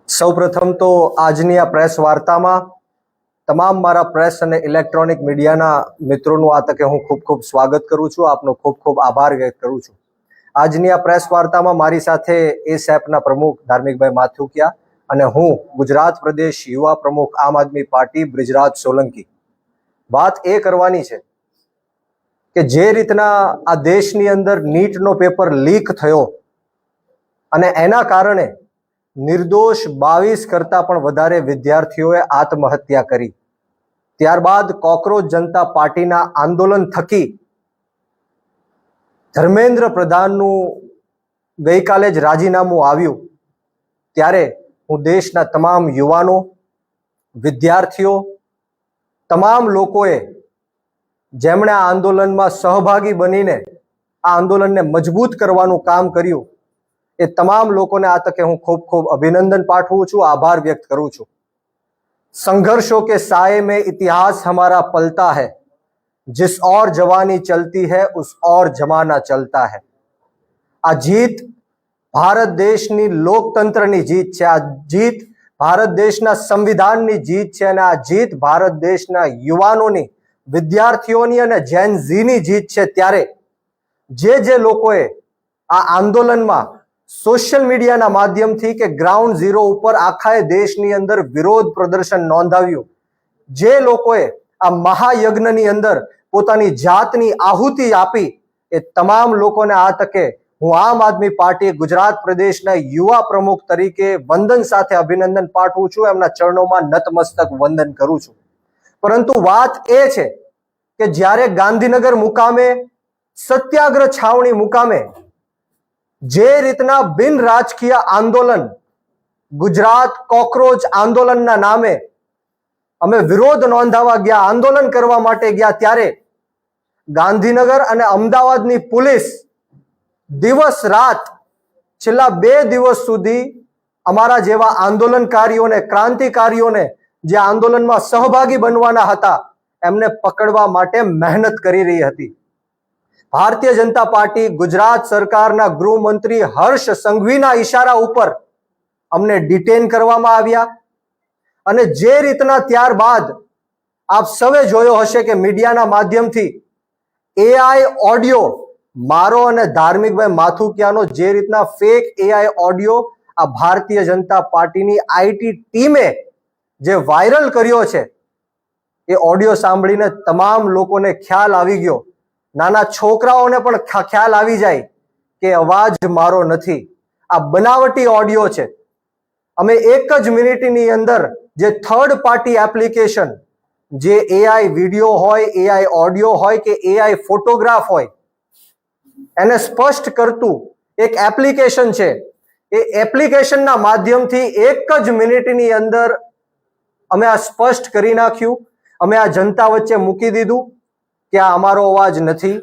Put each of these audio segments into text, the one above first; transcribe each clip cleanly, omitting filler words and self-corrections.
સૌપ્રથમ તો આજની આ પ્રેસ વાર્તામાં તમામ મારા પ્રેસ અને ઇલેક્ટ્રોનિક મીડિયાના મિત્રોનું આ તકે હું ખૂબ ખૂબ સ્વાગત કરું છું, આપનો ખૂબ ખૂબ આભાર વ્યક્ત કરું છું। આજની આ પ્રેસ વાર્તામાં મારી સાથે એસેપના પ્રમુખ ધાર્મિકભાઈ માથુકિયા અને હું ગુજરાત પ્રદેશ યુવા પ્રમુખ આમ આદમી પાર્ટી બ્રિજરાજ સોલંકી। વાત એ કરવાની છે કે જે રીતના આ દેશની અંદર નીટનો પેપર લીક થયો અને એના કારણે નિર્દોષ 22 કરતા પણ વધારે વિદ્યાર્થીઓએ આત્મહત્યા કરી, ત્યારબાદ કોકરોચ જનતા પાર્ટીના આંદોલન થકી ધર્મેન્દ્ર પ્રધાનનું ગઈકાલે જ રાજીનામું આવ્યું, ત્યારે હું દેશના તમામ યુવાનો, વિદ્યાર્થીઓ, તમામ લોકોએ જેમણે આ આંદોલનમાં સહભાગી બનીને આ આંદોલનને મજબૂત કરવાનું કામ કર્યું, એ તમામ લોકોને આ તકે હું ખૂબ ખૂબ અભિનંદન પાઠવું છું, આભાર વ્યક્ત કરું છું। संघर्षों के साए में इतिहास हमारा पलता है, जिस और जवानी चलती है उस और जमाना चलता है। आ जीत भारत देशनी લોકતંત્રની જીત છે, આ જીત ભારત દેશના સંવિધાનની જીત છે અને આ જીત ભારત દેશના યુવાનોની, વિદ્યાર્થીઓની અને જેન ઝીની જીત છે। ત્યારે જે લોકોએ આ આંદોલનમાં સોશિયલ મીડિયાના માધ્યમથી કે ગ્રાઉન્ડ ઝીરો ઉપર આખા દેશની અંદર વિરોધ પ્રદર્શન નોંધાવ્યું, જે લોકોએ આ મહાયજ્ઞની અંદર પોતાની જાતની આહુતિ આપી, એ તમામ લોકોને આ તકે હું આમ આદમી પાર્ટી ગુજરાત પ્રદેશના યુવા પ્રમુખ તરીકે વંદન સાથે અભિનંદન પાઠવું છું, એમના ચરણોમાં નતમસ્તક વંદન કરું છું। પરંતુ વાત એ છે કે જ્યારે ગાંધીનગર મુકામે, સત્યાગ્રહ છાવણી મુકામે જે રીતના બિન રાજકીય આંદોલન, ગુજરાત કોકરોચ આંદોલનના નામે અમે વિરોધ નોંધાવવા ગયા, આંદોલન કરવા માટે ગયા, ત્યારે ગાંધીનગર અને અમદાવાદની પોલીસ દિવસ રાત છેલ્લા 2 દિવસ સુધી અમારા જેવા આંદોલનકારીઓને, ક્રાંતિકારીઓને જે આંદોલનમાં સહભાગી બનવાના હતા એમને પકડવા માટે મહેનત કરી રહી હતી। ભારતીય જનતા પાર્ટી ગુજરાત સરકારના ગૃહમંત્રી હર્ષ સંઘવીના ઈશારા ઉપર અમને ડિટેન કરવામાં આવ્યા અને જે રીતના ત્યારબાદ આપ સૌએ જોયો હશે કે મીડિયાના માધ્યમથી એઆઈ ઓડિયો, મારો અને ધાર્મિકભાઈ માથુકિયાનો જે રીતના ફેક એઆઈ ઓડિયો આ ભારતીય જનતા પાર્ટીની આઈટી ટીમે જે વાયરલ કર્યો છે, એ ઓડિયો સાંભળીને તમામ લોકોને ખ્યાલ આવી ગયો, નાના છોકરાઓને પણ ખ્યાલ આવી જાય કે અવાજ મારો નથી, આ બનાવટી ઓડિયો છે। અમે 1 જ મિનિટની અંદર જે થર્ડ પાર્ટી એપ્લિકેશન, જે એઆઈ વિડીયો હોય, એઆઈ ઓડિયો હોય કે એઆઈ ફોટોગ્રાફ હોય, એને સ્પષ્ટ કરતું એક એપ્લિકેશન છે, એ એપ્લિકેશનના માધ્યમથી 1 જ મિનિટની અંદર અમે આ સ્પષ્ટ કરી નાખ્યું, અમે આ જનતા વચ્ચે મૂકી દીધું કે આ અમારો અવાજ નથી,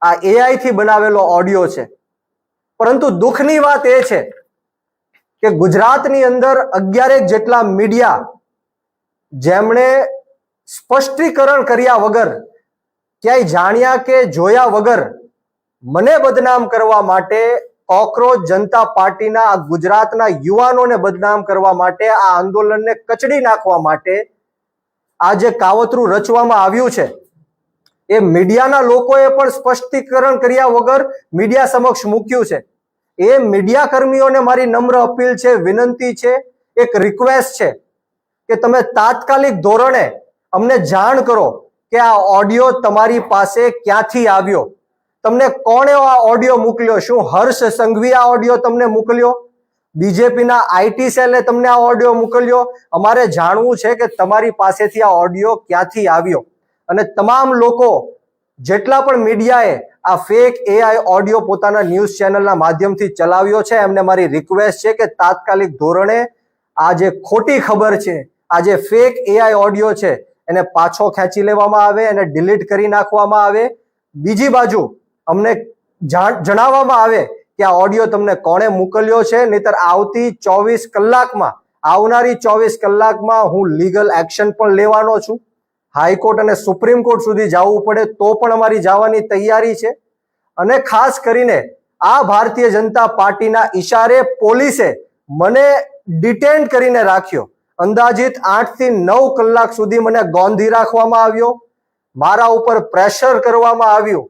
આ એઆઈ થી બનાવેલો ઓડિયો છે। પરંતુ દુઃખની વાત એ છે કે ગુજરાતની અંદર 11 જેટલા મીડિયા જેમણે સ્પષ્ટીકરણ કર્યા વગર, ક્યાંય જાણ્યા કે જોયા વગર મને બદનામ કરવા માટે, કોકરોચ જનતા પાર્ટીના આ ગુજરાતના યુવાનોને બદનામ કરવા માટે, આ આંદોલનને કચડી નાખવા માટે આ જે કાવતરું રચવામાં આવ્યું છે, એ મીડિયાના લોકોએ પણ સ્પષ્ટીકરણ કર્યા વગર મીડિયા સમક્ષ મૂક્યું છે। એ મીડિયા કર્મીઓને મારી નમ્ર અપીલ છે, વિનંતી છે, એક રિક્વેસ્ટ છે કે તમે તાત્કાલિક ધોરણે અમને જાણ કરો કે આ ઓડિયો તમારી પાસે ક્યાંથી આવ્યો, તમને કોણે આ ઓડિયો મોકલ્યો, શું હર્ષ સંઘવી આ ઓડિયો તમને મોકલ્યો, બીજેપીના આઈટી સેલે તમને આ ઓડિયો મોકલ્યો? અમારે જાણવું છે કે તમારી પાસેથી આ ઓડિયો ક્યાંથી આવ્યો। અને તમામ લોકો, જેટલા પણ મીડિયાએ આ ફેક એઆઈ ઓડિયો પોતાના ન્યૂઝ ચેનલના માધ્યમથી ચલાવ્યો છે, એમને મારી રિક્વેસ્ટ છે કે તાત્કાલિક ધોરણે આ જે ખોટી ખબર છે, આ જે ફેક એઆઈ ઓડિયો છે, એને પાછો ખેંચી લેવામાં આવે, એને ડિલીટ કરી નાખવામાં આવે। બીજી બાજુ અમને જણાવવામાં આવે કે આ ઓડિયો તમને કોણે મોકલ્યો છે, નહીતર આવતી 24 કલાકમાં, આવનારી 24 કલાકમાં હું લીગલ એક્શન પણ લેવાનો છું। હાઈકોર્ટ અને સુપ્રીમ કોર્ટ સુધી જવું પડે તો પણ અમારી જવાની તૈયારી છે। અને ખાસ કરીને આ ભારતીય જનતા પાર્ટીના ઈશારે પોલીસે મને ડિટેન કરીને રાખ્યો. અંદાજિત 8 થી 9 કલાક સુધી મને ગોંધી રાખવામાં આવ્યો. મારા ઉપર પ્રેશર કરવામાં આવ્યું.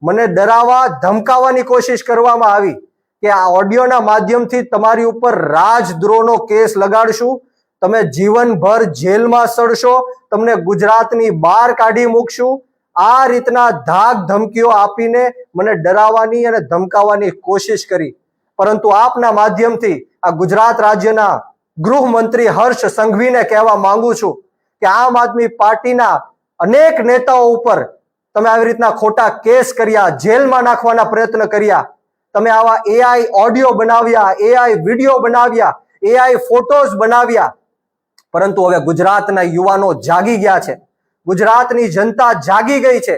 મને ડરાવવા ધમકાવવાની કોશિશ કરવામાં આવી કે આ ઓડિયોના માધ્યમથી તમારી ઉપર રાજદ્રોહનો કેસ લગાડશું, તમે જીવનભર જેલમાં સડશો, તમને ગુજરાતની બહાર કાઢી મૂકશું. આ રીતના ધાક ધમકીઓ આપીને મને ડરાવવાની અને ધમકાવવાની કોશિશ કરી. પરંતુ આપના માધ્યમથી આ ગુજરાત રાજ્યના ગૃહમંત્રી હર્ષ સંઘવીને કહેવા માંગુ છું કે આમ આદમી પાર્ટીના અનેક નેતાઓ ઉપર તમે આવી રીતના ખોટા કેસ કર્યા, જેલમાં નાખવાના પ્રયત્ન કર્યા, તમે આવા એઆઈ ઓડિયો બનાવ્યા, એઆઈ વિડીયો બનાવ્યા, એઆઈ ફોટોઝ બનાવ્યા. પરંતુ હવે ગુજરાતના યુવાનો જાગી ગયા છે, ગુજરાતની જનતા જાગી ગઈ છે.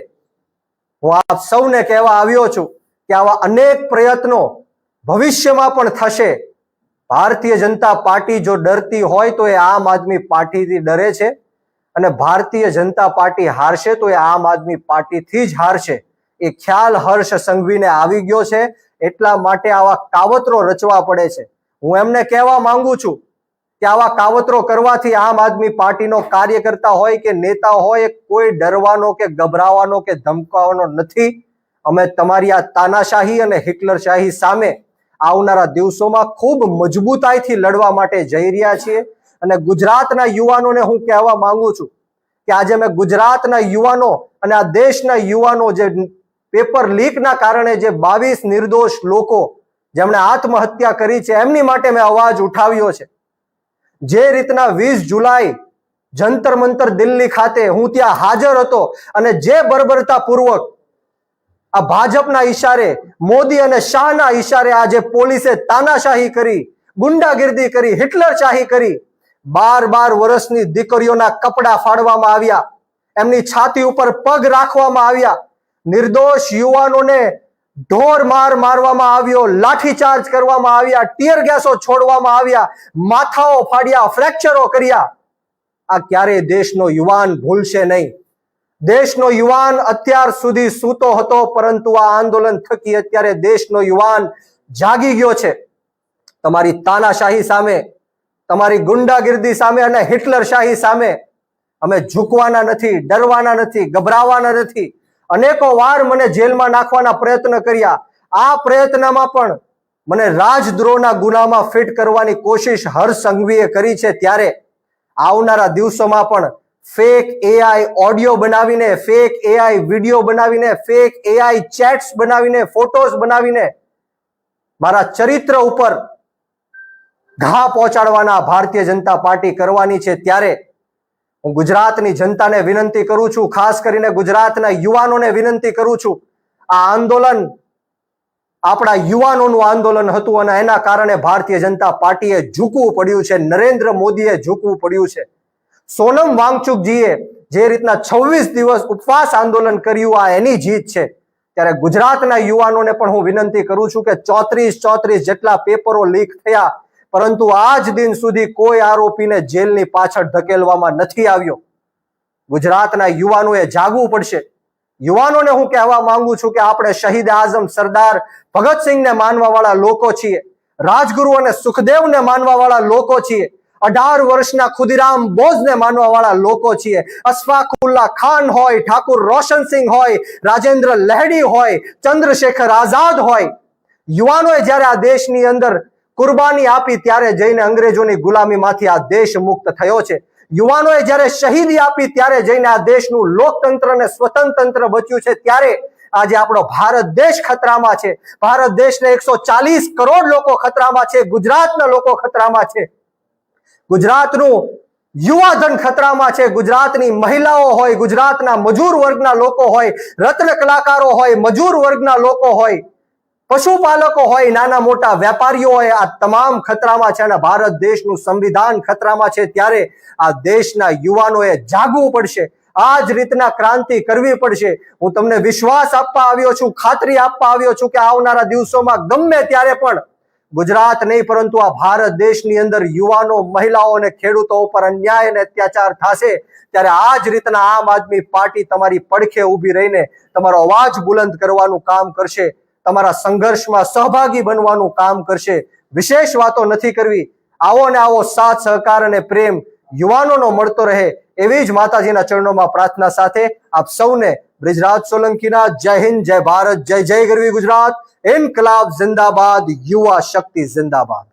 હું આપ સૌને કહેવા આવ્યો છું કે આવા અનેક પ્રયત્નો ભવિષ્યમાં પણ થશે. ભારતીય જનતા પાર્ટી જો ડરતી હોય તો એ આમ આદમી પાર્ટીથી ડરે છે, અને ભારતીય જનતા પાર્ટી હારશે તો એ આમ આદમી પાર્ટીથી જ હારશે. એ ખ્યાલ હર્ષ સંઘવીને આવી ગયો છે, એટલા માટે આવા કાવતરો રચવા પડે છે. હું એમને કહેવા માંગુ છું કે આવા કાવતરો કરવાથી આમ આદમી પાર્ટીનો કાર્યકર્તા હોય કે નેતા હોય, કોઈ ડરવાનો કે ગભરાવાનો કે ધમકાવવાનો નથી. અમે તમારી આ તાનાશાહી અને હિટલરશાહી સામે આવનારા દિવસોમાં ખૂબ મજબૂતાઈથી લડવા માટે જઈ રહ્યા છીએ. અને ગુજરાતના યુવાનોને હું કહેવા માંગુ છું કે આજે મેં ગુજરાતના યુવાનો અને આ દેશના યુવાનો જે પેપર લીકના કારણે જે 22 નિર્દોષ લોકો જેમણે આત્મહત્યા કરી છે એમની માટે મેં અવાજ ઉઠાવ્યો છે. જે રીતના 20 જુલાઈ જંતર મંતર દિલ્હી ખાતે હું ત્યાં હાજર હતો અને જે બર્બરતાપૂર્વક આ ભાજપના ઈશારે, મોદી અને શાહના ઈશારે આજે પોલીસે તાનાશાહી કરી, ગુંડાગીર્દી કરી, હિટલરશાહી કરી, 12 વર્ષની દીકરીઓના કપડા ફાડવામાં આવ્યા, એમની છાતી ઉપર પગ રાખવામાં આવ્યા, નિર્દોષ યુવાનોને ઢોર માર મારવામાં આવ્યો, લાઠીચાર્જ કરવામાં આવ્યા, ટીયર ગેસો છોડવામાં આવ્યા, માથાઓ ફાડ્યા, ફ્રેક્ચરો કર્યા. આ ક્યારેય દેશનો યુવાન ભૂલશે નહીં. દેશનો યુવાન અત્યાર સુધી સૂતો હતો, પરંતુ આ આંદોલન થકી અત્યારે દેશનો યુવાન જાગી ગયો છે. તમારી તાનાશાહી સામે, તમારી ગુંડાગીર્દી સામે અને હિટલરશાહી સામે અમે ઝૂકવાના નથી, ડરવાના નથી, ગભરાવાના નથી. અનેકો વાર મને જેલમાં નાખવાના પ્રયત્ન કર્યા. આ પ્રયત્નમાં પણ મને રાજદ્રોહના ગુનામાં ફિટ કરવાની કોશિશ હર્ષ સંઘવીએ કરી છે. ત્યારે આવનારા દિવસોમાં પણ ફેક એઆઈ ઓડિયો બનાવીને, ફેક એઆઈ વિડીયો બનાવીને, ફેક એઆઈ ચેટ્સ બનાવીને, ફોટોઝ બનાવીને મારા ચરિત્ર ઉપર ઘા પહોંચાડવાના ભારતીય જનતા પાર્ટી કરવાની છે. ત્યારે હું ગુજરાતની જનતાને વિનંતી કરું છું, ખાસ કરીને ગુજરાતના યુવાનોને વિનંતી કરું છું, આ આંદોલન આપણા યુવાનોનું આંદોલન હતું અને એના કારણે ભારતીય જનતા પાર્ટીએ ઝૂકવું પડ્યું છે, નરેન્દ્ર મોદીએ ઝૂકવું પડ્યું છે. સોનમ વાંગચુકજીએ જે રીતના 26 દિવસ ઉપવાસ આંદોલન કર્યું, આ એની જીત છે. ત્યારે ગુજરાતના યુવાનોને પણ હું વિનંતી કરું છું કે 34 જેટલા પેપરો લીક થયા, પરંતુ આજ દિન સુધી કોઈ આરોપીને જેલની પાછળ ધકેલવામાં નથી આવ્યો. ગુજરાતના યુવાનોએ જાગવું પડશે. યુવાનોને હું કહેવા માંગુ છું કે આપણે શહીદ આઝમ સરદાર ભગતસિંહને માનવા વાળા લોકો છીએ, રાજગુરુ અને સુખદેવને માનવા વાળા લોકો છીએ, 18 વર્ષના ખુદીરામ બોઝને માનવા વાળા લોકો છીએ. અશફાકુલ્લા ખાન હોય, ઠાકુર રોશનસિંહ હોય, રાજેન્દ્ર લહેડી હોય, ચંદ્રશેખર આઝાદ હોય, યુવાનોએ જ્યારે આ દેશની અંદર કુરબાની આપી ત્યારે જઈને અંગ્રેજોની ગુલામીમાંથી આ દેશ મુક્ત થયો છે. યુવાનોએ જ્યારે શહીદી આપી ત્યારે જઈને આ દેશનું લોકતંત્ર અને સ્વતંત્ર બચ્યું છે. ત્યારે આજે આપણો ભારત દેશ ખતરામાં છે. ભારત દેશને 140 કરોડ લોકો ખતરામાં છે. ગુજરાતના લોકો ખતરામાં છે. ગુજરાતનું યુવાધન ખતરામાં છે. ગુજરાતની મહિલાઓ હોય, ગુજરાતના મજૂર વર્ગના લોકો હોય, રત્ન કલાકારો હોય, મજૂર વર્ગના લોકો હોય, પશુપાલકો હોય, નાના મોટા વેપારીઓ હોય, આ તમામ ખતરામાં છે અને ભારત દેશનું સંવિધાન ખતરામાં છે. ત્યારે આ દેશના યુવાનોએ જાગવું પડશે, આ જ રીતના ક્રાંતિ કરવી પડશે. હું તમને વિશ્વાસ આપવા આવ્યો છું, ખાતરી આપવા આવ્યો છું કે આવનારા દિવસોમાં ગમે ત્યારે પણ ગુજરાત નહીં પરંતુ આ ભારત દેશની અંદર યુવાનો, મહિલાઓ અને ખેડૂતો ઉપર અન્યાય અને અત્યાચાર થશે. ત્યારે આ જ રીતના આમ આદમી પાર્ટી તમારી પડખે ઊભી રહીને તમારો અવાજ બુલંદ કરવાનું કામ કરશે, તમારા સંઘર્ષમાં સહભાગી બનવાનું કામ કરશે. વિશેષ વાતો નથી કરવી. આવો ને આવો સાથ સહકાર અને પ્રેમ યુવાનોનો મળતો રહે એવી જ માતાજીના ચરણોમાં પ્રાર્થના સાથે આપ સૌને બ્રિજરાજ સોલંકીના જય હિન્દ, જય ભારત, જય જય ગરવી ગુજરાત, ઇન્કલાબ જિંદાબાદ, યુવા શક્તિ જિંદાબાદ.